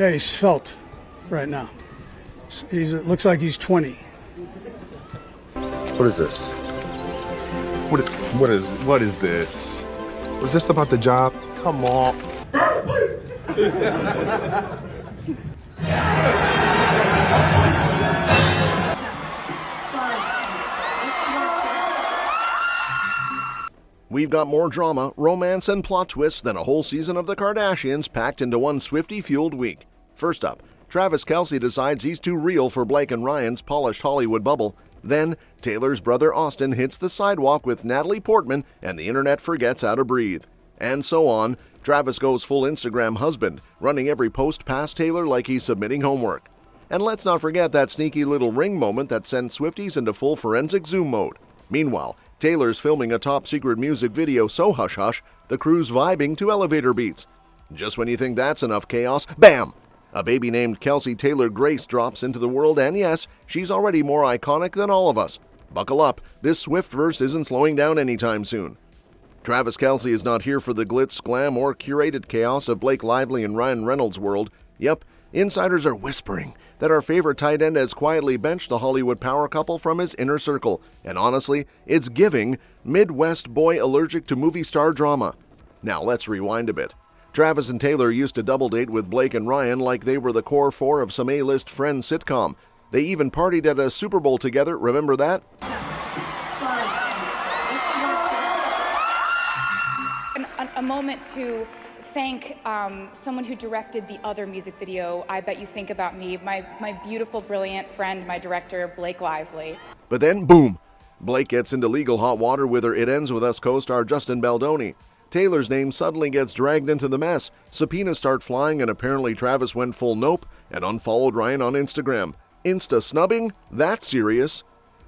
Yeah, he's svelte right now. It looks like he's 20. What is this? What is this? Was this about the job? Come on. We've got more drama, romance, and plot twists than a whole season of the Kardashians packed into one Swiftie-fueled week. First up, Travis Kelce decides he's too real for Blake and Ryan's polished Hollywood bubble. Then, Taylor's brother Austin hits the sidewalk with Natalie Portman and the internet forgets how to breathe. And so on. Travis goes full Instagram husband, running every post past Taylor like he's submitting homework. And let's not forget that sneaky little ring moment that sent Swifties into full forensic Zoom mode. Meanwhile, Taylor's filming a top-secret music video so hush-hush, the crew's vibing to elevator beats. Just when you think that's enough chaos, bam! A baby named Kelce Taylor-Grace drops into the world, and yes, she's already more iconic than all of us. Buckle up, this Swiftverse isn't slowing down anytime soon. Travis Kelce is not here for the glitz, glam, or curated chaos of Blake Lively and Ryan Reynolds' world. Yep, insiders are whispering that our favorite tight end has quietly benched the Hollywood power couple from his inner circle, and honestly, it's giving Midwest boy allergic to movie star drama. Now let's rewind a bit. Travis and Taylor used to double date with Blake and Ryan like they were the core four of some A-list Friends sitcom. They even partied at a Super Bowl together, remember that? A moment to thank someone who directed the other music video, I Bet You Think About Me, my beautiful, brilliant friend, my director, Blake Lively. But then, boom! Blake gets into legal hot water with her It Ends With Us co-star Justin Baldoni. Taylor's name suddenly gets dragged into the mess. Subpoenas start flying, and apparently Travis went full nope and unfollowed Ryan on Instagram. Insta snubbing? That's serious.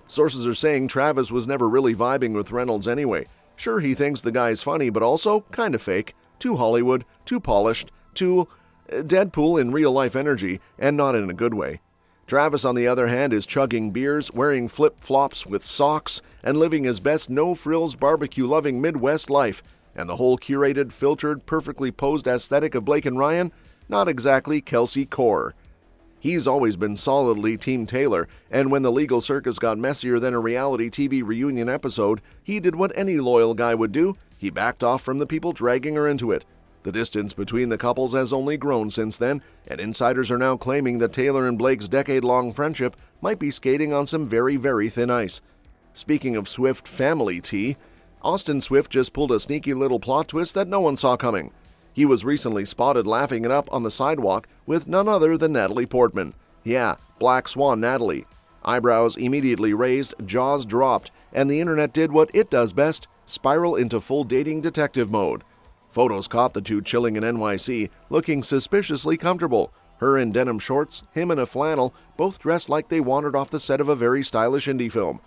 Sources are saying Travis was never really vibing with Reynolds anyway. Sure, he thinks the guy's funny, but also kind of fake. Too Hollywood, too polished, too Deadpool in real-life energy, and not in a good way. Travis, on the other hand, is chugging beers, wearing flip-flops with socks, and living his best no-frills, barbecue-loving Midwest life. And the whole curated, filtered, perfectly posed aesthetic of Blake and Ryan? Not exactly Kelce core. He's always been solidly Team Taylor, and when the legal circus got messier than a reality TV reunion episode, he did what any loyal guy would do. He backed off from the people dragging her into it. The distance between the couples has only grown since then, and insiders are now claiming that Taylor and Blake's decade-long friendship might be skating on some very, very thin ice. Speaking of Swift family tea, Austin Swift just pulled a sneaky little plot twist that no one saw coming. He was recently spotted laughing it up on the sidewalk with none other than Natalie Portman. Yeah, Black Swan Natalie. Eyebrows immediately raised, jaws dropped, and the internet did what it does best, spiral into full dating detective mode. Photos caught the two chilling in NYC, looking suspiciously comfortable. Her in denim shorts, him in a flannel, both dressed like they wandered off the set of a very stylish indie film.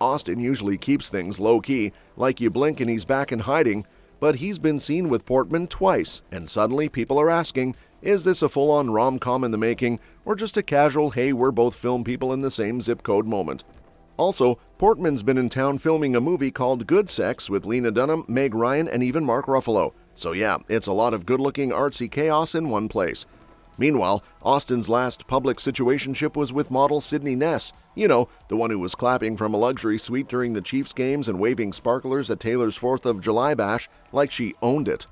Austin usually keeps things low-key, like you blink and he's back in hiding, but he's been seen with Portman twice, and suddenly people are asking, is this a full-on rom-com in the making, or just a casual, hey, we're both film people in the same zip code moment? Also, Portman's been in town filming a movie called Good Sex with Lena Dunham, Meg Ryan, and even Mark Ruffalo. So yeah, it's a lot of good-looking artsy chaos in one place. Meanwhile, Austin's last public situationship was with model Sydney Ness. You know, the one who was clapping from a luxury suite during the Chiefs games and waving sparklers at Taylor's 4th of July bash like she owned it.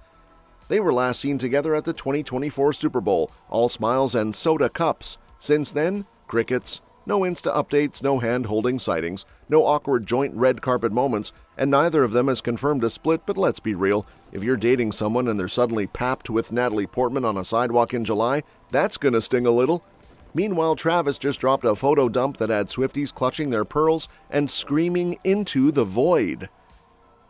They were last seen together at the 2024 Super Bowl, all smiles and soda cups. Since then, crickets. No Insta updates, no hand-holding sightings, no awkward joint red carpet moments, and neither of them has confirmed a split, but let's be real. If you're dating someone and they're suddenly papped with Natalie Portman on a sidewalk in July, that's gonna sting a little. Meanwhile, Travis just dropped a photo dump that had Swifties clutching their pearls and screaming into the void.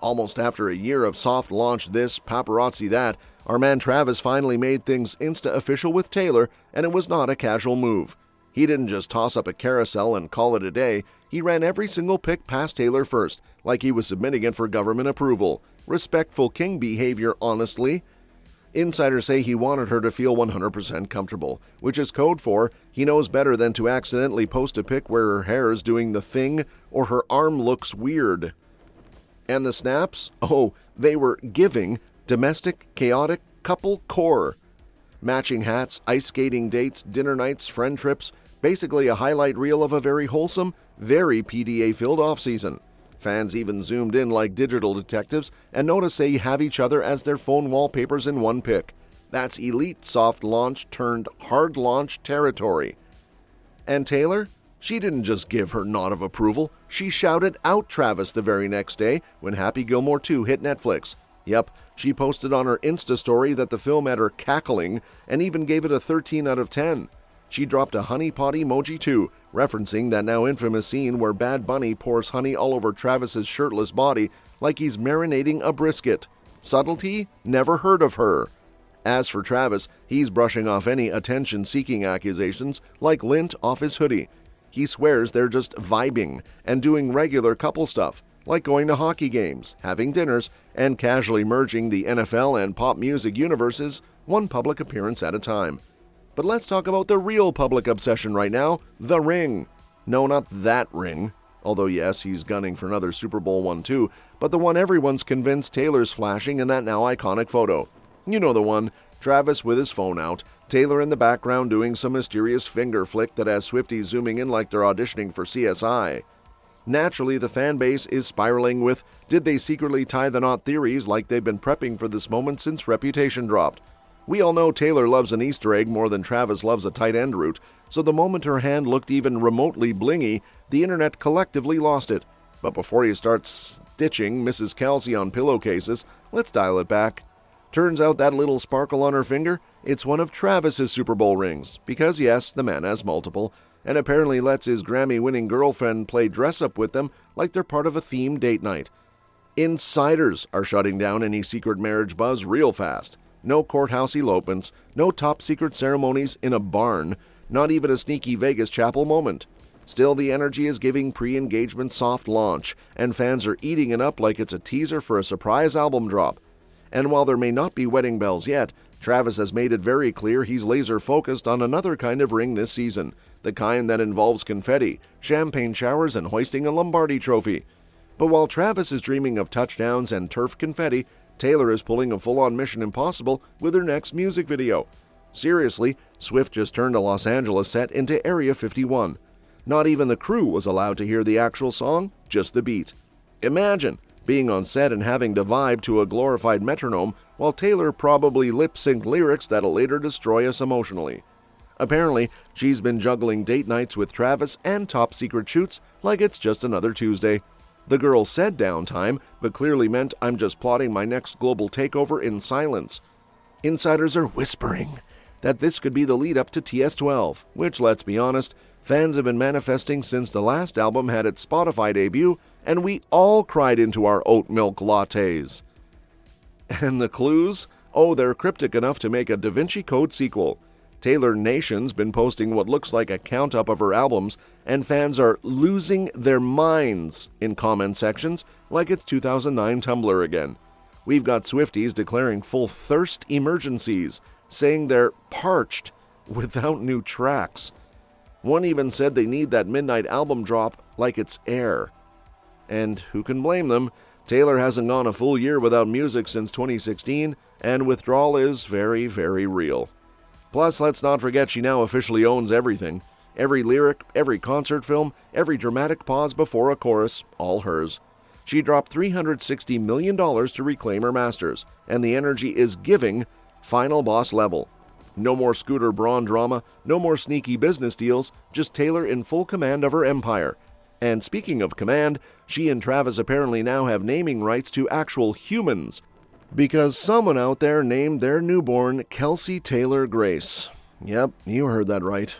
Almost after a year of soft launch this, paparazzi that, our man Travis finally made things Insta official with Taylor, and it was not a casual move. He didn't just toss up a carousel and call it a day. He ran every single pic past Taylor first, like he was submitting it for government approval. Respectful king behavior, honestly. Insiders say he wanted her to feel 100% comfortable, which is code for he knows better than to accidentally post a pic where her hair is doing the thing or her arm looks weird. And the snaps? Oh, they were giving domestic, chaotic couple core. Matching hats, ice skating dates, dinner nights, friend trips, basically a highlight reel of a very wholesome, very PDA-filled offseason. Fans even zoomed in like digital detectives and noticed they have each other as their phone wallpapers in one pic. That's elite soft launch turned hard launch territory. And Taylor? She didn't just give her nod of approval, she shouted out Travis the very next day when Happy Gilmore 2 hit Netflix. Yep, she posted on her Insta story that the film had her cackling and even gave it a 13 out of 10. She dropped a honey pot emoji too, referencing that now infamous scene where Bad Bunny pours honey all over Travis's shirtless body like he's marinating a brisket. Subtlety? Never heard of her. As for Travis, he's brushing off any attention-seeking accusations like lint off his hoodie. He swears they're just vibing and doing regular couple stuff, like going to hockey games, having dinners, and casually merging the NFL and pop music universes one public appearance at a time. But let's talk about the real public obsession right now, The Ring. No, not that ring. Although yes, he's gunning for another Super Bowl one too, but the one everyone's convinced Taylor's flashing in that now iconic photo. You know the one, Travis with his phone out, Taylor in the background doing some mysterious finger flick that has Swifties zooming in like they're auditioning for CSI. Naturally, the fan base is spiraling with, did they secretly tie the knot theories like they've been prepping for this moment since Reputation dropped? We all know Taylor loves an Easter egg more than Travis loves a tight end route, so the moment her hand looked even remotely blingy, the internet collectively lost it. But before you start stitching Mrs. Kelce on pillowcases, let's dial it back. Turns out that little sparkle on her finger, it's one of Travis's Super Bowl rings, because yes, the man has multiple, and apparently lets his Grammy-winning girlfriend play dress-up with them like they're part of a themed date night. Insiders are shutting down any secret marriage buzz real fast. No courthouse elopements, no top-secret ceremonies in a barn, not even a sneaky Vegas chapel moment. Still, the energy is giving pre-engagement soft launch, and fans are eating it up like it's a teaser for a surprise album drop. And while there may not be wedding bells yet, Travis has made it very clear he's laser-focused on another kind of ring this season, the kind that involves confetti, champagne showers, and hoisting a Lombardi trophy. But while Travis is dreaming of touchdowns and turf confetti, Taylor is pulling a full-on Mission Impossible with her next music video. Seriously, Swift just turned a Los Angeles set into Area 51. Not even the crew was allowed to hear the actual song, just the beat. Imagine being on set and having to vibe to a glorified metronome while Taylor probably lip-synced lyrics that'll later destroy us emotionally. Apparently, she's been juggling date nights with Travis and top-secret shoots like it's just another Tuesday. The girl said downtime, but clearly meant I'm just plotting my next global takeover in silence. Insiders are whispering that this could be the lead-up to TS12, which, let's be honest, fans have been manifesting since the last album had its Spotify debut, and we all cried into our oat milk lattes. And the clues? Oh, they're cryptic enough to make a Da Vinci Code sequel. Taylor Nation's been posting what looks like a count-up of her albums, and fans are losing their minds in comment sections like it's 2009 Tumblr again. We've got Swifties declaring full thirst emergencies, saying they're parched without new tracks. One even said they need that midnight album drop like it's air. And who can blame them? Taylor hasn't gone a full year without music since 2016, and withdrawal is very, very real. Plus, let's not forget she now officially owns everything. Every lyric, every concert film, every dramatic pause before a chorus, all hers. She dropped $360 million to reclaim her masters, and the energy is giving final boss level. No more Scooter Braun drama, no more sneaky business deals, just Taylor in full command of her empire. And speaking of command, she and Travis apparently now have naming rights to actual humans, because someone out there named their newborn Kelce Taylor-Grace. Yep, you heard that right.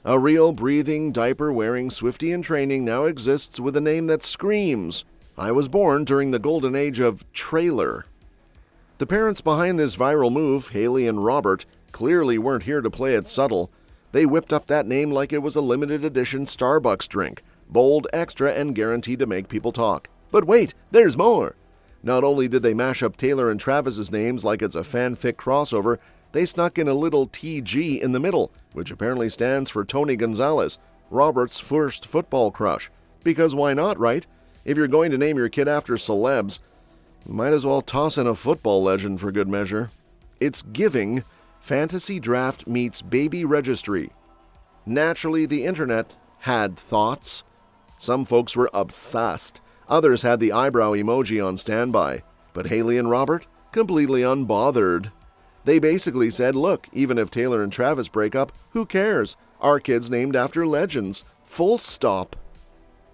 A real, breathing, diaper-wearing Swiftie in training now exists with a name that screams, I was born during the golden age of trailer. The parents behind this viral move, Haley and Robert, clearly weren't here to play it subtle. They whipped up that name like it was a limited edition Starbucks drink, bold, extra, and guaranteed to make people talk. But wait, there's more! Not only did they mash up Taylor and Travis's names like it's a fanfic crossover, they snuck in a little TG in the middle, which apparently stands for Tony Gonzalez, Robert's first football crush. Because why not, right? If you're going to name your kid after celebs, you might as well toss in a football legend for good measure. It's giving Fantasy draft meets baby registry. Naturally, the internet had thoughts. Some folks were obsessed. Others had the eyebrow emoji on standby. But Haley and Robert, completely unbothered. They basically said, look, even if Taylor and Travis break up, who cares? Our kid's named after legends. Full stop.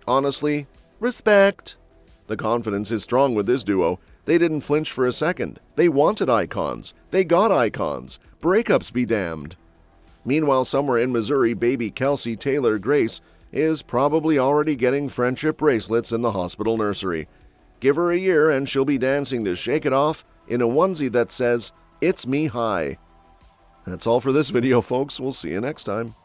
Honestly, respect. The confidence is strong with this duo. They didn't flinch for a second. They wanted icons. They got icons. Breakups be damned. Meanwhile, somewhere in Missouri, baby Kelce Taylor-Grace is probably already getting friendship bracelets in the hospital nursery. Give her a year and she'll be dancing to Shake It Off in a onesie that says, "It's me high." That's all for this video, folks. We'll see you next time.